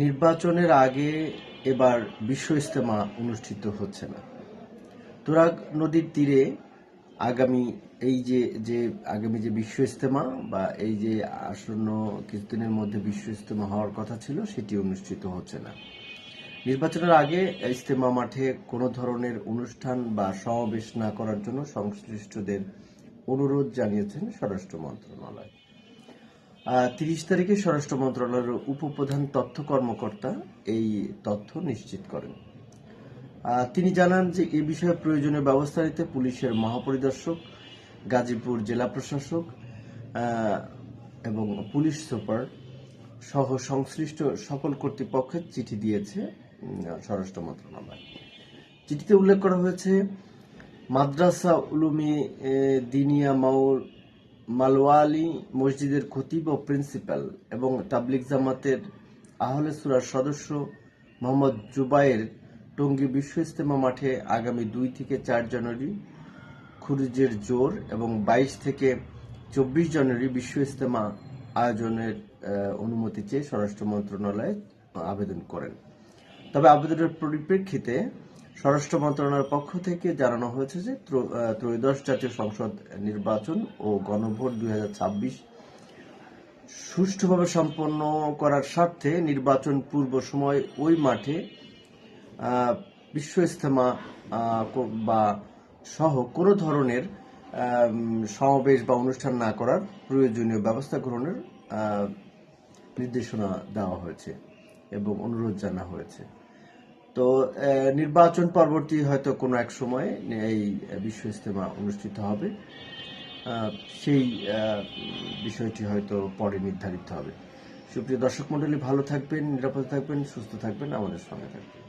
নির্বাচনের আগে এবার বিশ্ব ইজতেমা অনুষ্ঠিত হচ্ছে না। তুরাগ নদীর তীরে আগামী আগামী যে বিশ্ব ইজতেমা বা এই যে আসন্ন কিছুদিনের মধ্যে বিশ্ব ইজতেমা হওয়ার কথা ছিল সেটি অনুষ্ঠিত হচ্ছে না। নির্বাচনের আগে ইজতেমা মাঠে কোনো ধরনের অনুষ্ঠান বা সমাবেশ না করার জন্য সংশ্লিষ্টদের অনুরোধ জানিয়েছেন স্বরাষ্ট্র মন্ত্রণালয়। ৩০ তারিখে স্বরাষ্ট্র মন্ত্রণালয়ের উপপ্রধান তথ্য কর্মকর্তা এই তথ্য নিশ্চিত করেন। তিনি জানান যে এ বিষয়ে প্রয়োজনীয় ব্যবস্থা নিতে পুলিশের মহাপরিদর্শক, গাজীপুর জেলা প্রশাসক এবং পুলিশ সুপার সহ সংশ্লিষ্ট সকল কর্তৃপক্ষের চিঠি দিয়েছে স্বরাষ্ট্র মন্ত্রণালয়। চিঠিতে উল্লেখ করা হয়েছে, মাদ্রাসা উলুমে দিনিয়া মালওয়ালি মসজিদের খতিব ও প্রিন্সিপাল এবং তাবলিগ জামাতের আহলে সূরার সদস্য মোহাম্মদ জুবায়ের টঙ্গী বিশ্ব ইজতেমা মাঠে আগামী 2 থেকে 4 জানুয়ারি খুরুজের জোর এবং 22 থেকে 24 জানুয়ারি বিশ্ব ইজতেমা আয়োজনের অনুমতি চেয়ে স্বরাষ্ট্র মন্ত্রণালয়ে আবেদন করেন। তবে আবেদনের পরিপ্রেক্ষিতে স্বরাষ্ট্র মন্ত্রণালয়ের পক্ষ থেকে জানানো হয়েছে যে ত্রয়োদশ জাতীয় সংসদ নির্বাচন ও গণভোট 2026 সুষ্ঠুভাবে সম্পন্ন করার স্বার্থে নির্বাচন পূর্ব সময় ওই মাঠে বিশ্ব ইজতেমা বা সহ কোনো ধরনের সমাবেশ বা অনুষ্ঠান না করার প্রয়োজনীয় ব্যবস্থা গ্রহণের নির্দেশনা দেওয়া হয়েছে এবং অনুরোধ জানা হয়েছে। তো নির্বাচন পরবর্তী হয়তো কোনো এক সময় এই বিশ্ব ইজতেমা অনুষ্ঠিত হবে, সেই বিষয়টি হয়তো পরে নির্ধারিত হবে। সুপ্রিয় দর্শক মণ্ডলী, ভালো থাকবেন, নিরাপদে থাকবেন, সুস্থ থাকবেন, আমাদের সঙ্গে থাকবেন।